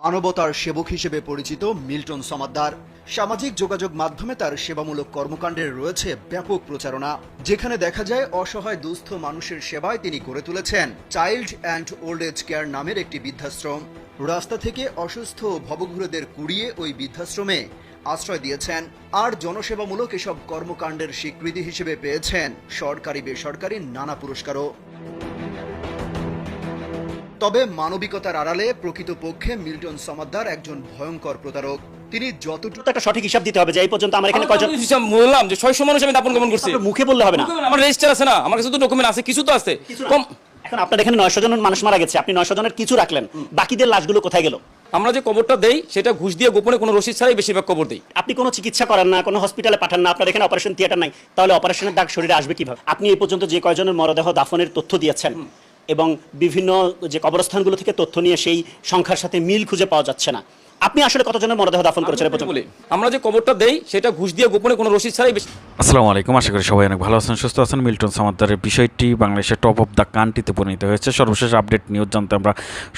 মানবতার সেবক হিসেবে পরিচিত মিল্টন সমাদ্দার। সামাজিক যোগাযোগ মাধ্যমে তার সেবামূলক কর্মকাণ্ডের রয়েছে ব্যাপক প্রচারণা, যেখানে দেখা যায় অসহায় দুস্থ মানুষের সেবায় তিনি গড়ে তুলেছেন child and old age care নামের একটি বৃদ্ধাশ্রম। রাস্তা থেকে অসুস্থ ভবঘুরেদের কুড়িয়ে ওই বৃদ্ধাশ্রমে আশ্রয় দিয়েছেন। আর জনসেবামূলক এসব কর্মকাণ্ডের স্বীকৃতি হিসেবে পেয়েছেন সরকারি বেসরকারি নানা পুরস্কারও। তবে মানবিকতার আড়ালে প্রকৃতপক্ষে মিল্টন সমাদ্দার একজন ভয়ঙ্কর প্রতারক। তিনি যতটুকু একটা সঠিক হিসাব দিতে হবে যে এই পর্যন্ত আমার এখানে কয়জন হিসাব বললাম যে 600 মানুষ আমি দাপন গমন করছি। মুখে বললে হবে না, আমার রেজিস্টার আছে না, আমার কাছে তো ডকুমেন্ট আছে, কিছু তো আছে কম। এখন আপনার এখানে 900 জন মানুষ মারা গেছে, আপনি 900 জনের কিছু রাখলেন, বাকিদের লাশগুলো কোথায় গেল? আমরা যে কবরটা দেই সেটা ঘুষ দিয়ে গোপনে কোনো রসিদ ছাড়াই বেশিরভাগ কবর দেই। আপনি কোনো চিকিৎসা করেন না, কোনো হসপিটালে পাঠান না, আপনার এখানে অপারেশন থিয়েটার নাই, তাহলে অপারেশনের দাগ শরীরে আসবে কিভাবে? আপনি এই পর্যন্ত যে কয়জনের মরদেহ দাফনের তথ্য দিয়েছেন এবং বিভিন্ন যে কবরস্থানগুলো থেকে তথ্য নিয়ে সেই সংখ্যার সাথে মিল খুঁজে পাওয়া যাচ্ছে না। আপনি আসলে কতজনের মরদেহ দাফন করেছেন? আমরা যে কবরটা দেই সেটা ঘুষ দিয়ে গোপনে কোনো রসিদ ছাড়াই বেশি। আসসালামু আলাইকুম, আশা করি সবাই অনেক ভালো আছেন, সুস্থ আছেন। মিল্টন সমাদ্দারের বিষয়টি বাংলাদেশের টপ অফ দ্য কান্ট্রিতে পরিণত হয়েছে। সর্বশেষ আপডেট নিউজ জানতে আমরা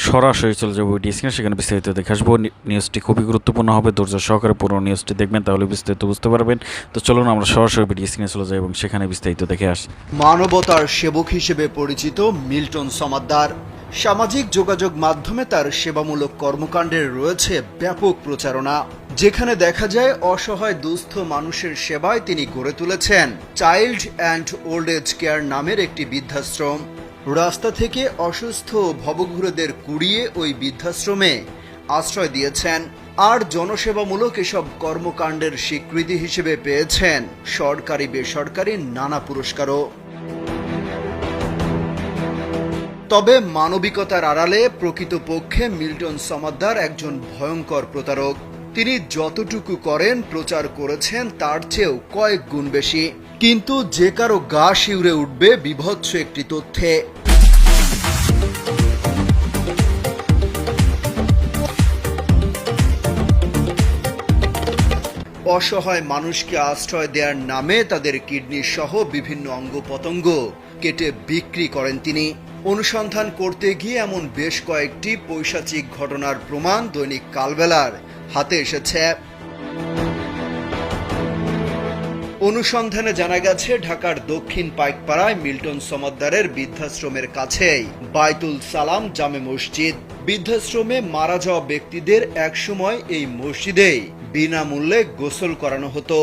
সরাসরি চলে যাবো ভিডিও স্ক্রিনে, সেখানে বিস্তারিত দেখে আসবো। নিউজটি খুবই গুরুত্বপূর্ণ হবে, ধৈর্য সহকারে পুরো নিউজটি দেখবেন, তাহলে বিস্তারিত বুঝতে পারবেন। তো চলুন আমরা সরাসরি ভিডিও স্ক্রিনে চলে যাই এবং সেখানে বিস্তারিত দেখে আসি। মানবতার সেবক হিসেবে পরিচিত মিল্টন সমাদ্দার। সামাজিক যোগাযোগ মাধ্যমে তার সেবামূলক কর্মকাণ্ডের রয়েছে ব্যাপক প্রচারণা, যেখানে দেখা যায় অসহায় দুস্থ মানুষের সেবায় তিনি গড়ে তুলেছেন child and old age care নামের একটি বৃদ্ধাশ্রম। রাস্তা থেকে অসুস্থ ভবঘুরেদের কুড়িয়ে ওই বৃদ্ধাশ্রমে আশ্রয় দিয়েছেন। আর জনসেবামূলক এসব কর্মকাণ্ডের স্বীকৃতি হিসেবে পেয়েছেন সরকারি বেসরকারি নানা পুরস্কারও। তবে মানবিকতার আড়ালে প্রকৃতপক্ষে মিল্টন সমাদ্দার একজন ভয়ঙ্কর প্রতারক। তিনি যতটুকু করেন প্রচার করেছেন তার চেয়েও কয়েক গুণ বেশি, কিন্তু যে কারো গা শিউরে উঠবে বিভৎস একটি তথ্যে। অসহায় মানুষকে আশ্রয় দেওয়ার নামে তাদের কিডনি সহ বিভিন্ন অঙ্গ প্রত্যঙ্গ কেটে বিক্রি করেন তিনি। অনুসন্ধান করতে গিয়ে এমন বেশ কয়েকটি পৈশাচিক ঘটনার প্রমাণ দৈনিক কালবেলার হাতে এসেছে। অনুসন্ধানে জানা গেছে ঢাকার দক্ষিণ পাইকপাড়ায় মিল্টন সমাদ্দারের বৃদ্ধাশ্রমের কাছেই বাইতুল সালাম জামে মসজিদ। বৃদ্ধাশ্রমে মারা যাওয়া ব্যক্তিদের একসময় এই মসজিদেই বিনামূল্যে গোসল করানো হতো।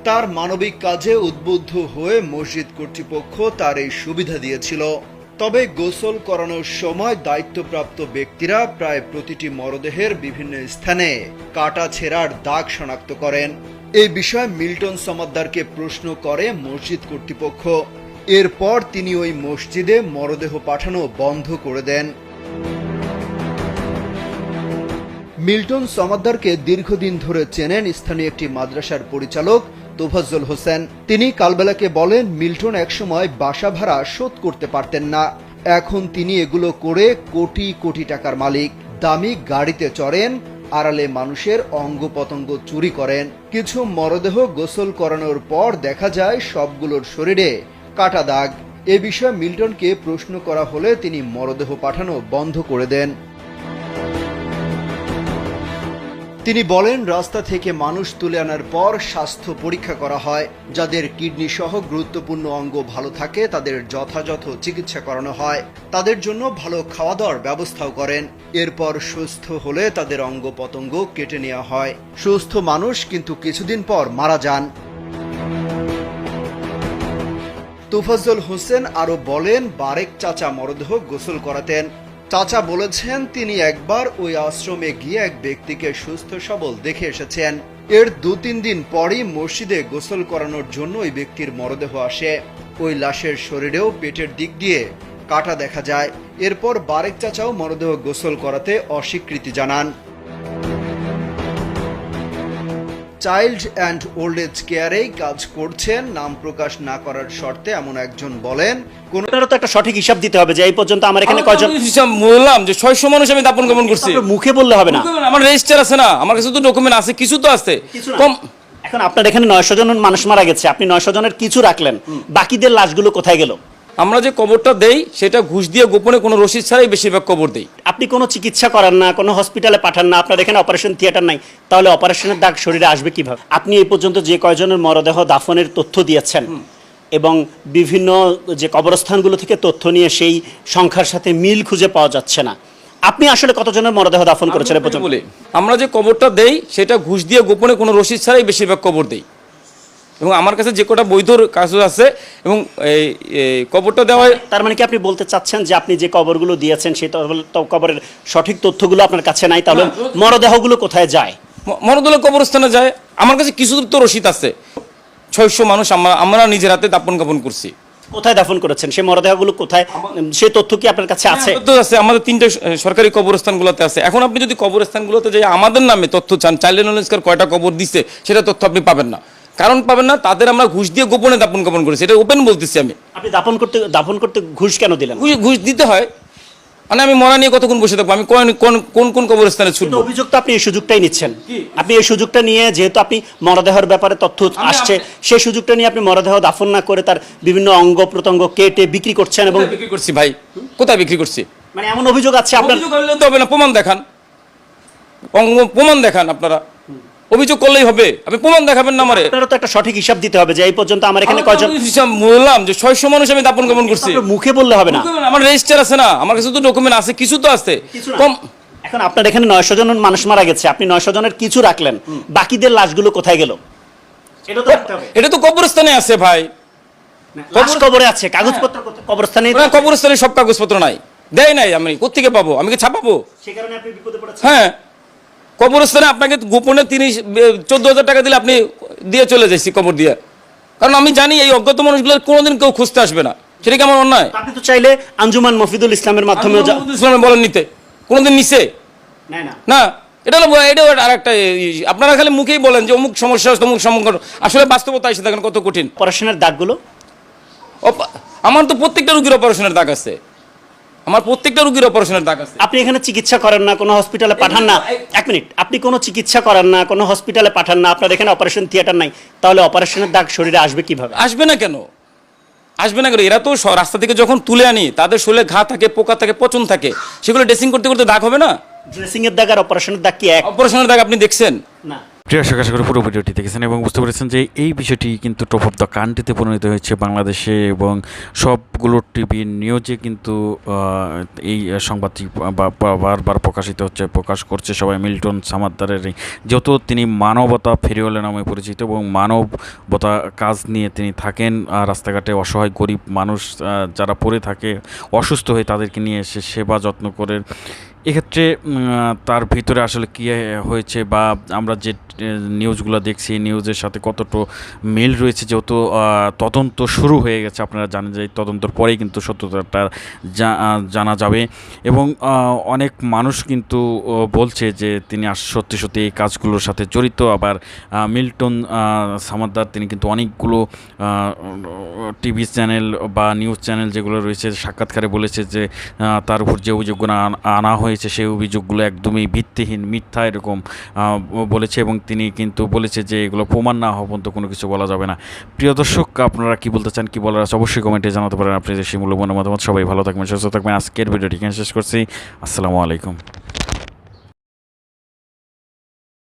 তার মানবিক কাজে উদ্বুদ্ধ হয়ে মসজিদ কর্তৃপক্ষ তার এই সুবিধা দিয়েছিল। তবে গোসল করানোর সময় দায়িত্বপ্রাপ্ত ব্যক্তিরা প্রায় প্রতিটি মরদেহের বিভিন্ন স্থানে কাটা ছেঁড়ার দাগ শনাক্ত করেন। এই বিষয়ে মিল্টন সমাদ্দারকে প্রশ্ন করে মসজিদ কর্তৃপক্ষ। এরপর তিনি ওই মসজিদে মরদেহ পাঠানো বন্ধ করে দেন। মিল্টন সমাদ্দারকে দীর্ঘদিন ধরে চেনেন স্থানীয় একটি মাদ্রাসার পরিচালক তোফাজ্জল হোসেন। তিনি কালবেলাকে বলেন, মিল্টন একসময় বাসা ভাড়া শোধ করতে পারতেন না, এখন তিনি এগুলো করে কোটি কোটি টাকার মালিক। দামি গাড়িতে চড়েন, আড়ালে মানুষের অঙ্গ প্রত্যঙ্গ চুরি করেন। কিছু মরদেহ গোসল করানোর পর দেখা যায় সবগুলোর শরীরে কাটা দাগ। এ বিষয়ে মিল্টনকে প্রশ্ন করা হলে তিনি মরদেহ পাঠানো বন্ধ করে দেন। তিনি বলেন, রাস্তা থেকে মানুষ তুলে আনার পর স্বাস্থ্য পরীক্ষা করা হয়। যাদের কিডনি সহ গুরুত্বপূর্ণ অঙ্গ ভালো থাকে তাদের যথাযথ চিকিৎসা করানো হয়, তাদের জন্য ভালো খাওয়া দাওয়ার ব্যবস্থাও করেন। এরপর সুস্থ হলে তাদের অঙ্গ প্রত্যঙ্গ কেটে নেওয়া হয়। সুস্থ মানুষ কিন্তু কিছুদিন পর মারা যান। তোফাজ্জল হোসেন আরো বলেন, বারেক চাচা মরদেহ গোসল করাতেন। চাচা বলেছেন, তিনি একবার ওই আশ্রমে গিয়ে এক ব্যক্তিকে সুস্থ সবল দেখে এসেছেন। এর 2-3 দিন পরই মসজিদে গোসল করানোর জন্য ওই ব্যক্তির মরদেহ আসে। ওই লাশের শরীরেও পেটের দিক দিয়ে কাটা দেখা যায়। এরপর বারেক চাচাও মরদেহ গোসল করাতে অস্বীকৃতি জানান। চাইল্ড অ্যান্ড ওল্ড এজ কেয়ারেই কাজ করছেন, নাম প্রকাশ না করার শর্তে এমন একজন বলেন, কোনটারও তো একটা সঠিক হিসাব দিতে হবে যে এই পর্যন্ত আমার এখানে কয়জন হিসাব বললাম যে 600 মানুষ আমি দাপন গমন করছি। মুখে বললে হবে না, আমার রেজিস্টার আছে না, আমার কাছে তো ডকুমেন্ট আছে, কিছু তো আছে কম। এখন আপনার এখানে 900 জন মানুষ মারা গেছে, আপনি 900 জনের কিছু রাখলেন, বাকিদের লাশগুলো কোথায় গেল? আমরা যে কবরটা দেই সেটা ঘুষ দিয়ে গোপনে কোনো রসিদ ছাড়াই বেশিরভাগ কবর দেই। আপনি কোনো চিকিৎসা করান না, কোনো হসপিটালে পাঠান না, আপনার এখানে অপারেশন থিয়েটার নাই, তাহলে অপারেশনের দাগ শরীরে আসবে কিভাবে? আপনি এই পর্যন্ত যে কয়জনের মরদেহ দাফনের তথ্য দিয়েছেন এবং বিভিন্ন যে কবরস্থানগুলো থেকে তথ্য নিয়ে সেই সংখ্যার সাথে মিল খুঁজে পাওয়া যাচ্ছে না, আপনি আসলে কতজনের মরদেহ দাফন করেছেন এ পর্যন্ত? বলে আমরা যে কবরটা দেই সেটা ঘুষ দিয়ে গোপনে কোনো রসিদ ছাড়াই বেশিরভাগ কবর দেই, এবং আমার কাছে যে কটা বৈধ কাগজ আছে এবং এই কবরটা দেওয়া হয়। তার মানে কি আপনি বলতে চাচ্ছেন যে আপনি যে কবরগুলো দিয়েছেন সেই কবরের সঠিক তথ্যগুলো আপনার কাছে নাই, তাহলে মরদেহগুলো কোথায় যায়? মরদলে কবরস্থানে যায়। আমার কাছে কিছু তো রসিদ আছে, 600 মানুষ আমরা নিজের হাতে দাপন কাপন করছি। কোথায় দাফন করেছেন সেই মরদেহগুলো কোথায়, সেই তথ্য কি আপনার কাছে আছে? তথ্য আছে, আমাদের 3টে সরকারি কবরস্থানগুলোতে আছে। এখন আপনি যদি কবরস্থানগুলোতে যাই আমাদের নামে তথ্য চান, চাইল্ড নলেজকার কয়টা কবর দিচ্ছে সেটা তথ্য আপনি পাবেন না। কারণ পাবেন না, তাদের আমরা ঘুষ দিয়ে গোপনে দাপন কাপন করেছি, এটা ওপেন বলতেছি আমি। আপনি দাফন করতে ঘুষ কেন দিলেন? ঘুষ দিতে হয়, মানে আমি মরা নিয়ে কতক্ষণ বসে থাকবো, আমি কোন কবরস্থানে ছুটবো? অভিযোগ তো আপনি এই সুযোগটাই নিচ্ছেন। আপনি এই সুযোগটা নিয়ে, যেহেতু আপনি মরদেহের ব্যাপারে তথ্য আসছে, সেই সুযোগটা নিয়ে আপনি মরদেহ দাফন না করে তার বিভিন্ন অঙ্গ প্রত্যঙ্গ কেটে বিক্রি করছেন। এবং বিক্রি করছি ভাই, কোথায় বিক্রি করছি? মানে এমন অভিযোগ আছে আপনার? অভিযোগ করলে তো হবে না, প্রমাণ দেখান, প্রমাণ দেখান। আপনারা অভিযোগ করলেই হবে, আপনি প্রমাণ দেখাবেন না আমারে? আপনারও তো একটা সঠিক হিসাব দিতে হবে যে এই পর্যন্ত আমার এখানে কয়জন। বললাম যে 600 মানুষ আমি দাপন কাপন করছি। মুখে বললে হবে না, আমার রেজিস্টার আছে না, আমার কাছে তো ডকুমেন্ট আছে, কিছু তো আছে কম। এখন আপনার এখানে 900 জন মানুষ মারা গেছে, আপনি 900 জনের কিছু রাখলেন, বাকিদের লাশগুলো কোথায় গেল? এটা তো রাখতে হবে। এটা তো কবরস্থানে আছে ভাই, লাশ কবরে আছে, কাগজপত্র কবরস্থানে। কবরস্থানে সব কাগজপত্র নাই, দেয় নাই, আমি কোত্থেকে পাবো? আমি কি ছাপাবো? সেই কারণে আপনি বিপদে পড়েছেন। হ্যাঁ, কবরস্থানে আপনাকে গোপনে 14,000 টাকা দিলে আপনি দিয়ে চলে যাইছি কবর দিয়ে, কারণ আমি জানি এই অজ্ঞাত মানুষগুলো কোনোদিন কেউ খুঁজতে আসবে না। সেটা কি আমার অন্যায়? আপনি তো চাইলে আঞ্জুমান মফিদুল ইসলামের মাধ্যমে ইসলামে বলেন নিতে, কোনোদিন নিছে না। এটা আর একটা, আপনারা খালি মুখেই বলেন যে অমুক সমস্যা, অমুক সমস্যা, আসলে বাস্তবতা এসে দেখেন কত কঠিন। অপারেশনের দাগগুলো আমার তো প্রত্যেকটা রোগীর অপারেশনের দাগ আছে, আমার প্রত্যেকটা রোগীর অপারেশনের দাগ আছে। আপনি এখানে চিকিৎসা করেন না, কোনো হসপিটালে পাঠান না। এক মিনিট, আপনি কোনো চিকিৎসা করেন না, কোনো হসপিটালে পাঠান না, আপনার এখানে অপারেশন থিয়েটার নাই, তাহলে অপারেশনের দাগ শরীরে আসবে কিভাবে? আসবে না কেন? আসবে না কেন? এরা তো রাস্তা থেকে যখন তুলে আনি তাদের শরীরে ঘা থাকে, পোকা থাকে, পচন থাকে, সেগুলো ড্রেসিং করতে করতে দাগ হবে না? ড্রেসিং এর দাগ আর অপারেশনের দাগ কি এক? অপারেশনের দাগ আপনি দেখছেন না। প্রিয় দর্শক, আশা করি পুরো ভিডিওটি দেখেছেন এবং বুঝতে পেরেছেন যে এই বিষয়টি কিন্তু টপ অফ দ্য কান্ট্রিতে পরিণত হয়েছে বাংলাদেশে, এবং সবগুলো টিভি নিউজে কিন্তু এই সংবাদটি বারবার প্রকাশ করছে সবাই মিল্টন সামাদ্দারের, যেহেতু তিনি মানবতা ফেরিওয়ালা নামে পরিচিত এবং মানবতা কাজ নিয়ে তিনি থাকেন। রাস্তাঘাটে অসহায় গরিব মানুষ যারা পড়ে থাকে অসুস্থ হয়ে তাদেরকে নিয়ে এসে সেবা যত্ন করে। এক্ষেত্রে তার ভিতরে আসলে কী হয়েছে বা আমরা যে নিউজগুলো দেখছি নিউজের সাথে কতটা মিল রয়েছে, যেহেতু তদন্ত শুরু হয়ে গেছে, আপনারা জানেন যে তদন্তর পরেই কিন্তু সত্যতাটা জানা যাবে। এবং অনেক মানুষ কিন্তু বলছে যে তিনি সত্যি সত্যি এই কাজগুলোর সাথে জড়িত। আবার মিল্টন সামাদ্দার তিনি কিন্তু অনেকগুলো টিভি চ্যানেল বা নিউজ চ্যানেল যেগুলো রয়েছে সাক্ষাৎকারে বলেছে যে তার উপর যে অভিযোগগুলো আনা হয়েছে সেই অভিযোগগুলো একদমই ভিত্তিহীন, মিথ্যা এরকম বলেছে। এবং তিনি কিন্তু বলেছে যে এগুলো প্রমাণ না হওয়া পর্যন্ত কোনো কিছু বলা যাবে না। প্রিয় দর্শক, আপনারা কি বলতে চান, কি বলার আছে অবশ্যই কমেন্টে জানাতে পারেন আপনাদের সেই মূল্যবান মতামত। সবাই ভালো থাকবেন, সুস্থ থাকবেন। আজকের ভিডিওটি এখানে শেষ করছি। আসসালামু আলাইকুম।